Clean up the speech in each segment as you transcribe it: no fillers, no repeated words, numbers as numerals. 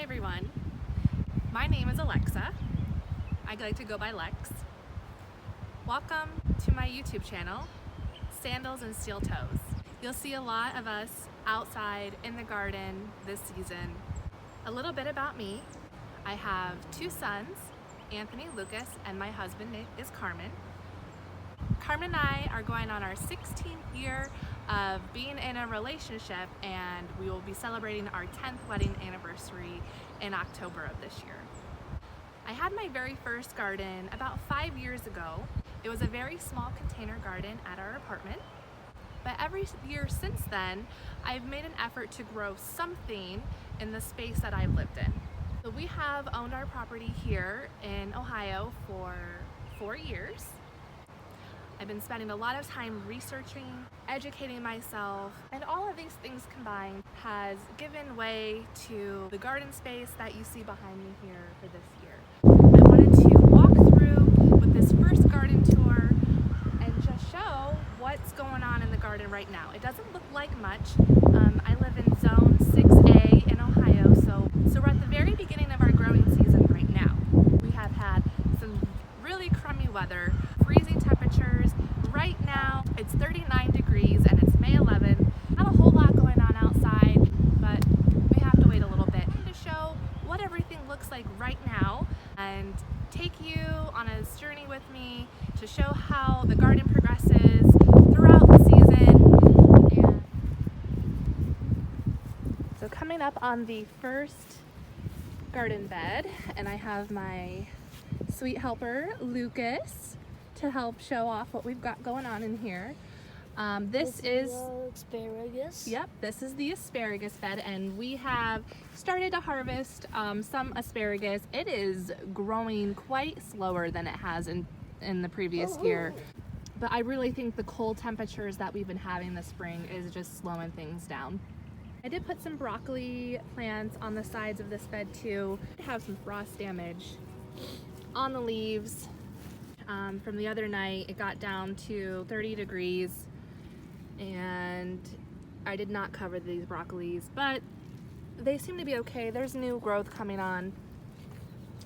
everyone, my name is Alexa. I like to go by Lex. Welcome to my YouTube channel, Sandals and Steel Toes. You'll see a lot of us outside in the garden this season. A little bit about me. I have two sons, Anthony, Lucas, and my husband is Carmen. Carmen and I are going on our 16th year of being in a relationship, and we will be celebrating our 10th wedding anniversary in October of this year. I had my very first garden about 5 years ago. It was a very small container garden at our apartment, but every year since then, I've made an effort to grow something in the space that I've lived in. So we have owned our property here in Ohio for 4 years. I've been spending a lot of time researching, educating myself, and all of these things combined has given way to the garden space that you see behind me here for this year. I wanted to walk through with this first garden tour and just show what's going on in the garden right now. It doesn't look like much. I live in Zone 6A in Ohio, so we're at the very beginning of our growing season right now. We have had some really crummy weather, freezing temperatures. Right now it's 39 degrees and it's May 11th. Not a whole lot going on outside, but we have to wait a little bit to show what everything looks like right now and take you on a journey with me to show how the garden progresses throughout the season. And so coming up on the first garden bed, and I have my sweet helper Lucas to help show off what we've got going on in here. This is asparagus. Yep, this is the asparagus bed, and we have started to harvest some asparagus. It is growing quite slower than it has in the previous year, but I really think the cold temperatures that we've been having this spring is just slowing things down. I did put some broccoli plants on the sides of this bed too. I have some frost damage on the leaves. From the other night, it got down to 30 degrees and I did not cover these broccolis, but they seem to be okay. There's new growth coming on,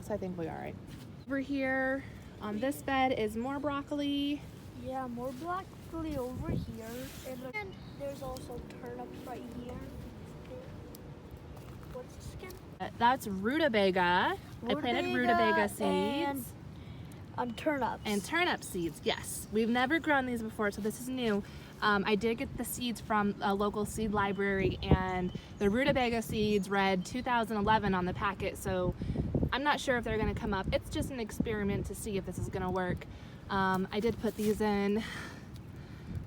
so I think we'll be all right. Over here on this bed is more broccoli. Yeah, more broccoli over here. And there's also turnips right here. What's this again? That's rutabaga. I planted rutabaga seeds. Turnips. And turnip seeds, yes. We've never grown these before, so this is new. I did get the seeds from a local seed library, and the rutabaga seeds read 2011 on the packet, so I'm not sure if they're gonna come up. It's just an experiment to see if this is gonna work. I did put these in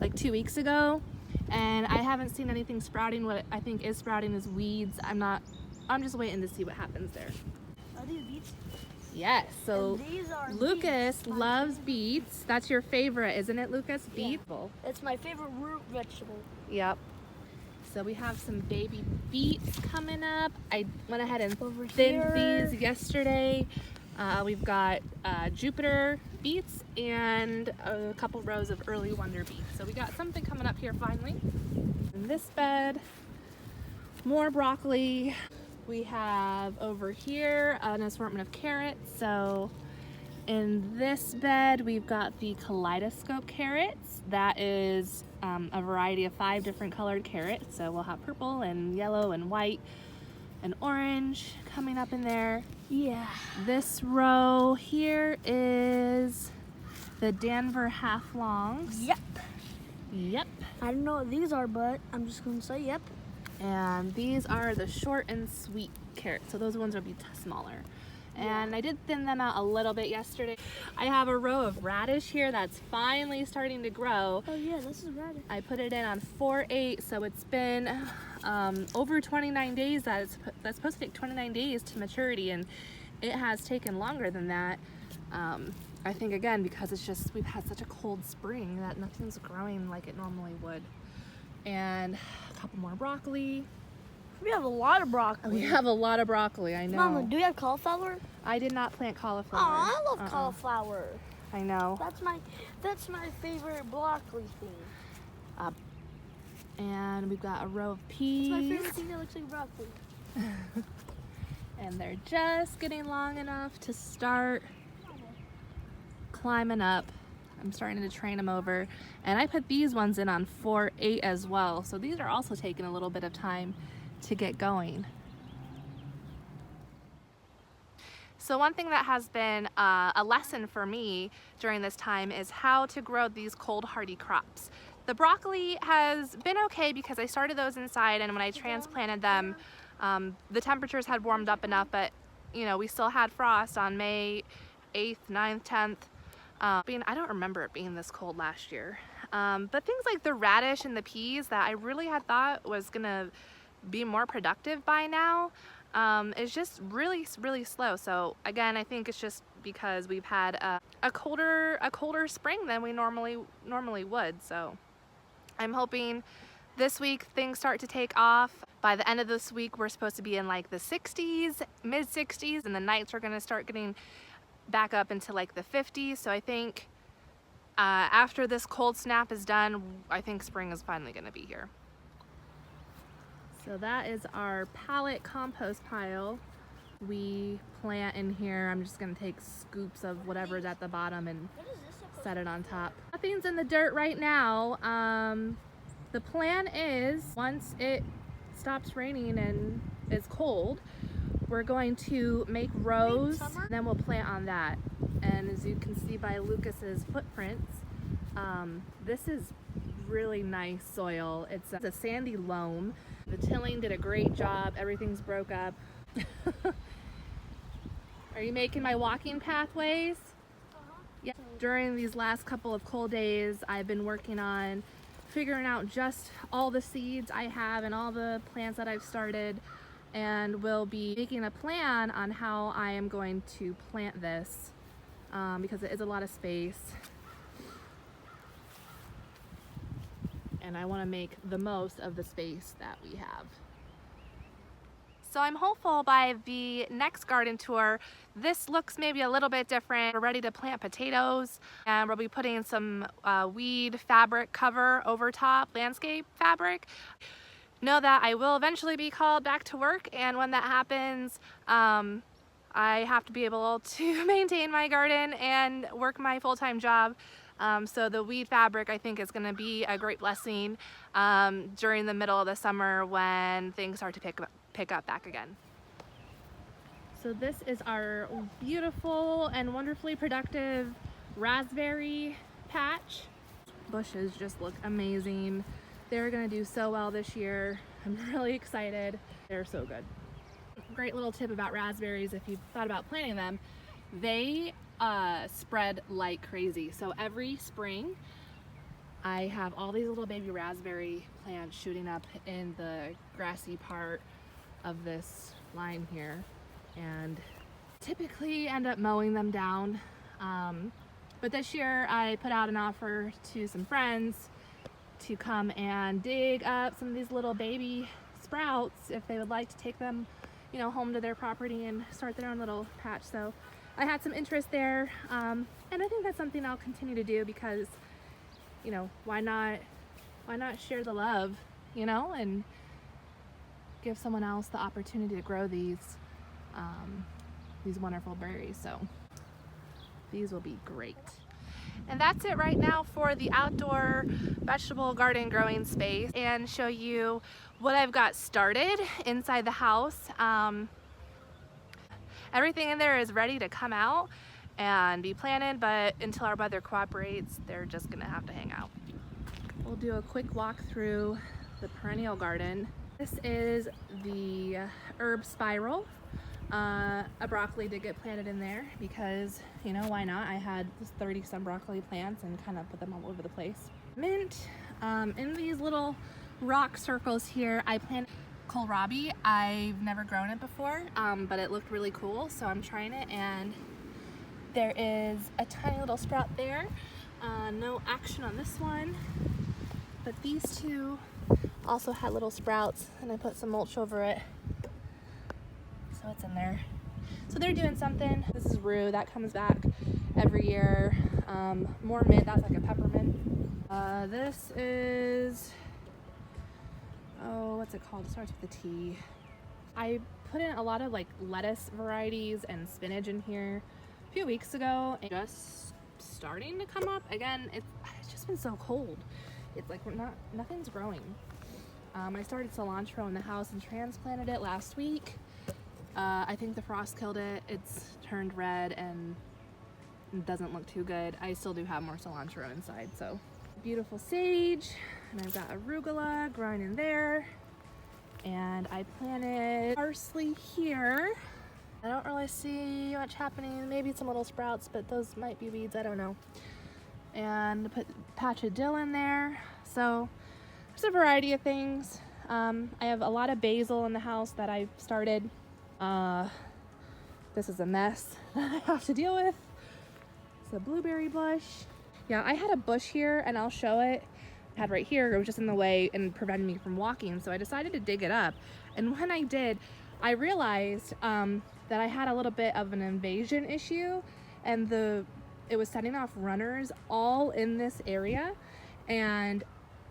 like 2 weeks ago, and I haven't seen anything sprouting. What I think is sprouting is weeds. I'm just waiting to see what happens there. Are these beets? Yes, so Lucas beets. loves beets. That's your favorite, isn't it, Lucas? Beets? Yeah. It's my favorite root vegetable. Yep. So we have some baby beets coming up. I went ahead and Over thinned here. these yesterday. We've got Jupiter beets and a couple rows of early wonder beets. So we got something coming up here finally. In this bed, more broccoli. We have over here an assortment of carrots. So in this bed, we've got the kaleidoscope carrots. That is a variety of 5 different colored carrots. So we'll have purple and yellow and white and orange coming up in there. Yeah. This row here is the Denver half longs. Yep. Yep. I don't know what these are, but I'm just going to say yep. And these are the short and sweet carrots, so those ones will be smaller. And I did thin them out a little bit yesterday. I have a row of radish here that's finally starting to grow. Oh yeah, this is radish. I put it in on 4/8, so it's been over 29 days. That's supposed to take 29 days to maturity, and it has taken longer than that. I think again because we've had such a cold spring that nothing's growing like it normally would. And a couple more broccoli. We have a lot of broccoli. We have a lot of broccoli, I know. Mama, do you have cauliflower? I did not plant cauliflower. Oh, I love cauliflower. I know. That's my favorite broccoli thing. And we've got a row of peas. It's my favorite thing that looks like broccoli. And they're just getting long enough to start climbing up. I'm starting to train them over. And I put these ones in on 4-8 as well. So these are also taking a little bit of time to get going. So one thing that has been a lesson for me during this time is how to grow these cold hardy crops. The broccoli has been okay because I started those inside, and when I transplanted them, the temperatures had warmed up enough, but you know, we still had frost on May 8th, 9th, 10th. I don't remember it being this cold last year. But things like the radish and the peas that I really had thought was gonna be more productive by now, is just really slow. So again, I think it's just because we've had a colder spring than we normally would. So I'm hoping this week things start to take off. By the end of this week, we're supposed to be in like the 60s, mid 60s, and the nights are gonna start getting back up into like the 50s. So I think after this cold snap is done, I think spring is finally gonna be here. So that is our pallet compost pile. We plant in here. I'm just gonna take scoops of whatever's at the bottom and set it on top. Nothing's in the dirt right now. The plan is once it stops raining and is cold, we're going to make rows, then we'll plant on that. And as you can see by Lucas's footprints, this is really nice soil. It's a sandy loam. The tilling did a great job. Everything's broke up. Are you making my walking pathways? Yeah. During these last couple of cold days, I've been working on figuring out just all the seeds I have and all the plants that I've started, and we'll be making a plan on how I am going to plant this because it is a lot of space. And I want to make the most of the space that we have. So I'm hopeful by the next garden tour, this looks maybe a little bit different. We're ready to plant potatoes, and we'll be putting some weed fabric cover over top, landscape fabric. Know that I will eventually be called back to work, and when that happens, I have to be able to maintain my garden and work my full-time job. So the weed fabric, I think, is going to be a great blessing during the middle of the summer when things start to pick up back again. So this is our beautiful and wonderfully productive raspberry patch. Bushes just look amazing. They're going to do so well this year. I'm really excited. They're so good. Great little tip about raspberries, if you've thought about planting them, they spread like crazy. So every spring I have all these little baby raspberry plants shooting up in the grassy part of this line here, and typically end up mowing them down. But this year I put out an offer to some friends to come and dig up some of these little baby sprouts if they would like to take them, you know, home to their property and start their own little patch. So I had some interest there, and I think that's something I'll continue to do because, you know, why not share the love, you know, and give someone else the opportunity to grow these wonderful berries. So these will be great. And that's it right now for the outdoor vegetable garden growing space, and show you what I've got started inside the house. Everything in there is ready to come out and be planted, but until our weather cooperates, they're just gonna have to hang out. We'll do a quick walk through the perennial garden. This is the herb spiral. A broccoli did get planted in there because, you know, why not? I had 30 some broccoli plants and kind of put them all over the place. Mint. In these little rock circles here, I planted kohlrabi. I've never grown it before, but it looked really cool, so I'm trying it, and there is a tiny little sprout there. No action on this one, but these two also had little sprouts, and I put some mulch over it, so it's in there. So they're doing something. This is rue, that comes back every year. More mint, that's like a peppermint. This is, oh, what's it called? It starts with a T. I put in a lot of like lettuce varieties and spinach in here a few weeks ago, and just starting to come up again. It's just been so cold. It's like nothing's growing. I started cilantro in the house and transplanted it last week. I think the frost killed it. It's turned red and doesn't look too good. I still do have more cilantro inside. So beautiful sage, and I've got arugula growing in there, and I planted parsley here. I don't really see much happening. Maybe some little sprouts, but those might be weeds, I don't know. And put a patch of dill in there. So there's a variety of things. I have a lot of basil in the house that I've started. This is a mess that I have to deal with. It's a blueberry bush. Yeah, I had a bush here, and I'll show it. I had right here, it was just in the way and prevented me from walking, so I decided to dig it up. And when I did, I realized that I had a little bit of an invasion issue, and it was setting off runners all in this area, and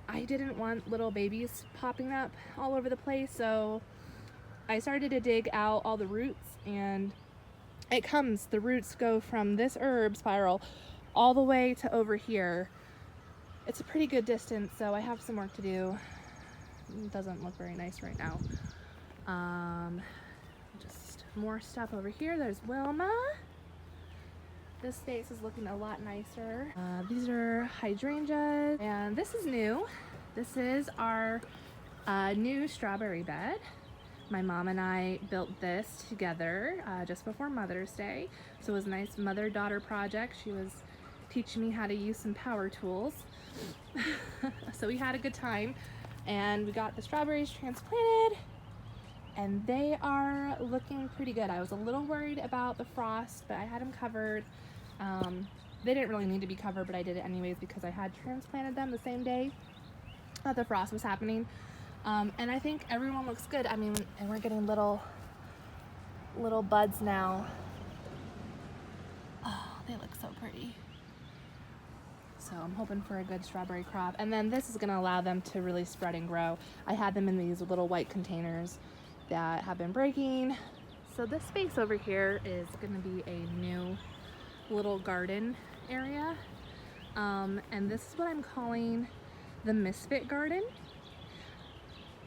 I didn't want little babies popping up all over the place, so I started to dig out all the roots, and the roots go from this herb spiral all the way to over here. It's a pretty good distance, so I have some work to do. It doesn't look very nice right now. Just more stuff over here. There's Wilma. This space is looking a lot nicer. These are hydrangeas, and this is new. This is our new strawberry bed. My mom and I built this together just before Mother's Day, so it was a nice mother-daughter project. She was teaching me how to use some power tools. So we had a good time, and we got the strawberries transplanted, and they are looking pretty good. I was a little worried about the frost, but I had them covered. They didn't really need to be covered, but I did it anyways because I had transplanted them the same day that the frost was happening. And I think everyone looks good. I mean, and we're getting little buds now. Oh, they look so pretty. So I'm hoping for a good strawberry crop. And then this is gonna allow them to really spread and grow. I had them in these little white containers that have been breaking. So this space over here is gonna be a new little garden area. And this is what I'm calling the Misfit Garden.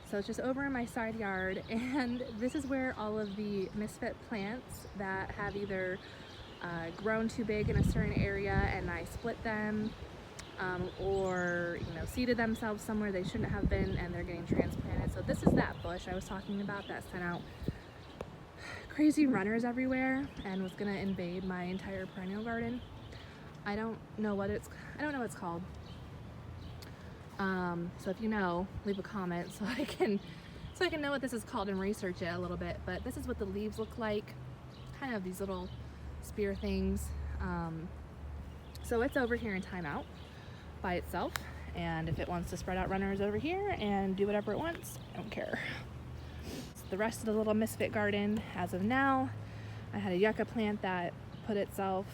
So it's just over in my side yard, and this is where all of the misfit plants that have either grown too big in a certain area and I split them, or seeded themselves somewhere they shouldn't have been and they're getting transplanted. So this is that bush I was talking about that sent out crazy runners everywhere and was gonna invade my entire perennial garden. I don't know what it's called. So if you know, leave a comment so I can know what this is called and research it a little bit. But this is what the leaves look like, kind of these little spear things. So it's over here in timeout by itself, and if it wants to spread out runners over here and do whatever it wants, I don't care. So the rest of the little misfit garden, as of now, I had a yucca plant that put itself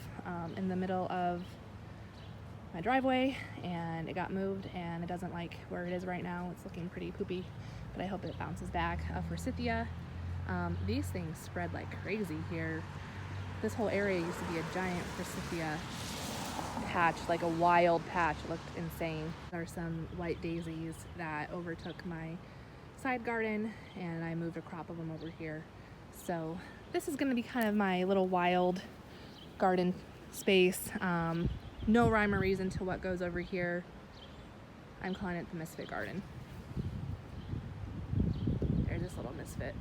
in the middle of my driveway, and it got moved, and it doesn't like where it is right now. It's looking pretty poopy, but I hope it bounces back. Forsythia, these things spread like crazy here. This whole area used to be a giant forsythia patch, like a wild patch. It looked insane. There are some white daisies that overtook my side garden, and I moved a crop of them over here. So this is going to be kind of my little wild garden space. No rhyme or reason to what goes over here. I'm calling it the Misfit Garden. There's this little misfit.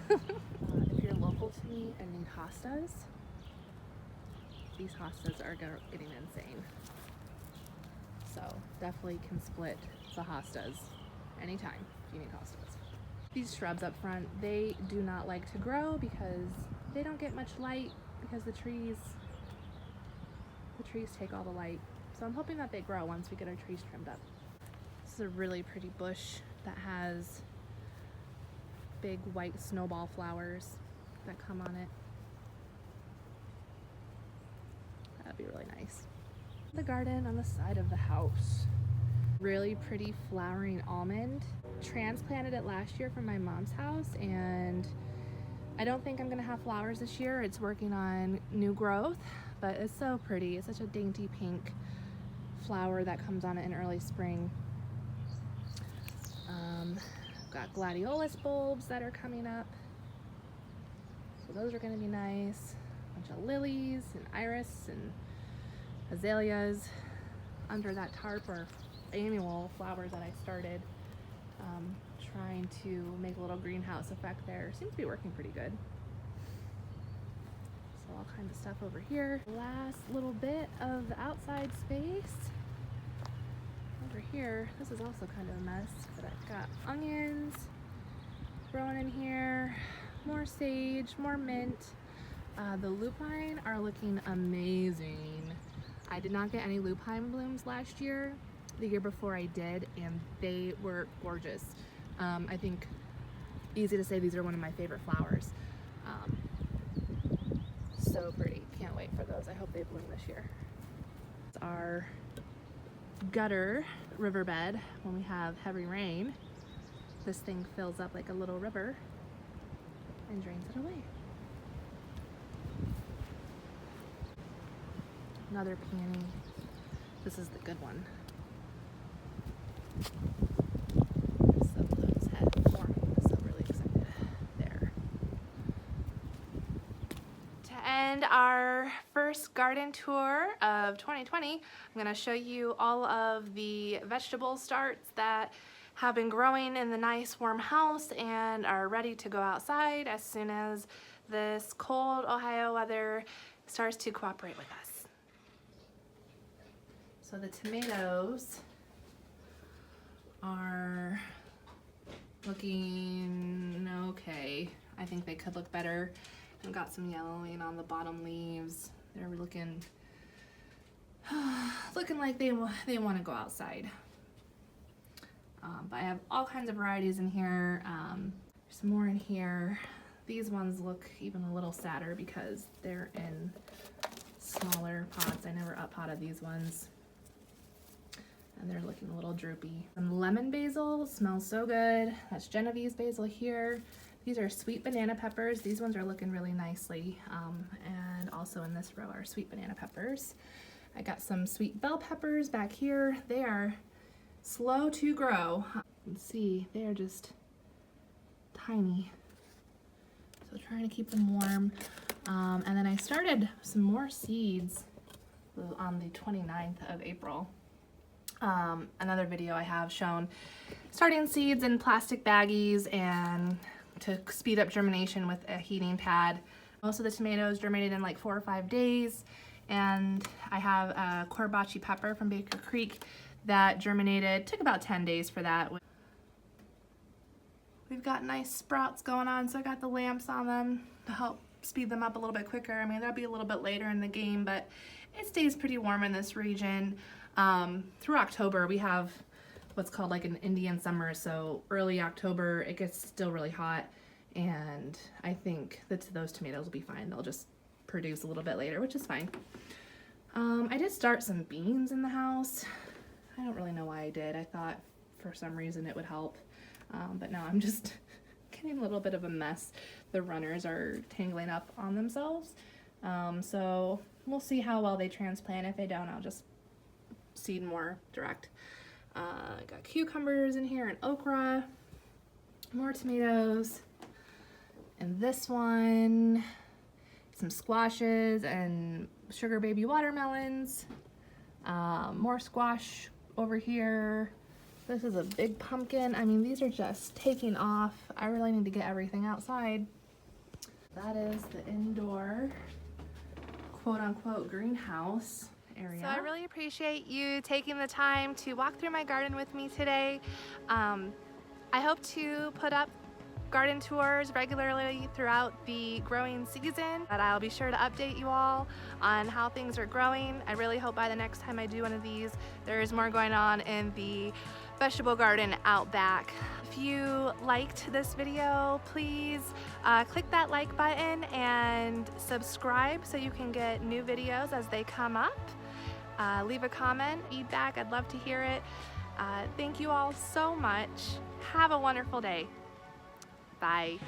If you're local to me and need hostas, these hostas are getting insane. So definitely can split the hostas anytime if you need hostas. These shrubs up front, they do not like to grow because they don't get much light, because the trees take all the light. So I'm hoping that they grow once we get our trees trimmed up. This is a really pretty bush that has big white snowball flowers that come on it. That'd be really nice. The garden on the side of the house. really pretty flowering almond. Transplanted it last year from my mom's house, and I don't think I'm gonna have flowers this year. It's working on new growth, but it's so pretty. It's such a dainty pink flower that comes on it in early spring. I've got gladiolus bulbs that are coming up, so those are gonna be nice. A bunch of lilies and iris and azaleas under that tarp or annual flowers that I started. Trying to make a little greenhouse effect there. Seems to be working pretty good. So all kinds of stuff over here. Last little bit of the outside space. Over here, this is also kind of a mess, but I've got onions growing in here, more sage, more mint. The lupine are looking amazing. I did not get any lupine blooms last year. The year before I did, and they were gorgeous. I think easy to say these are one of my favorite flowers. So pretty. Can't wait for those. I hope they bloom this year. It's our gutter riverbed. When we have heavy rain, this thing fills up like a little river and drains it away. Another peony. This is the good one. And our first garden tour of 2020, I'm going to show you all of the vegetable starts that have been growing in the nice warm house and are ready to go outside as soon as this cold Ohio weather starts to cooperate with us. So the tomatoes are looking okay. I think they could look better. I've got some yellowing on the bottom leaves. They're looking like they want to go outside. But I have all kinds of varieties in here. There's more in here. These ones look even a little sadder because they're in smaller pots. I never up-potted these ones. And they're looking a little droopy. Some lemon basil smells so good. That's Genovese basil here. These are sweet banana peppers. These ones are looking really nicely. And also in this row are sweet banana peppers. I got some sweet bell peppers back here. They are slow to grow. You can see they are just tiny. So trying to keep them warm. And then I started some more seeds on the 29th of April. Another video I have shown starting seeds in plastic baggies and to speed up germination with a heating pad. Most of the tomatoes germinated in like 4 or 5 days, and I have a Corbaci pepper from Baker Creek that germinated. Took about 10 days for that. We've got nice sprouts going on, so I got the lamps on them to help speed them up a little bit quicker. I mean, that'll be a little bit later in the game, but it stays pretty warm in this region. Through October, we have what's called like an Indian summer, so early October it gets still really hot, and I think that those tomatoes will be fine. They'll just produce a little bit later, which is fine. I did start some beans in the house. I don't really know why I did. I thought for some reason it would help, but now I'm just getting a little bit of a mess. The runners are tangling up on themselves, so we'll see how well they transplant. If they don't, I'll just seed more direct. I got cucumbers in here and okra, more tomatoes, and this one, some squashes and sugar baby watermelons, more squash over here. This is a big pumpkin. I mean, these are just taking off. I really need to get everything outside. That is the indoor quote-unquote greenhouse area. So I really appreciate you taking the time to walk through my garden with me today. I hope to put up garden tours regularly throughout the growing season, but I'll be sure to update you all on how things are growing. I really hope by the next time I do one of these, there is more going on in the vegetable garden out back. If you liked this video, please click that like button and subscribe so you can get new videos as they come up. Leave a comment, feedback, I'd love to hear it. Thank you all so much. Have a wonderful day. Bye.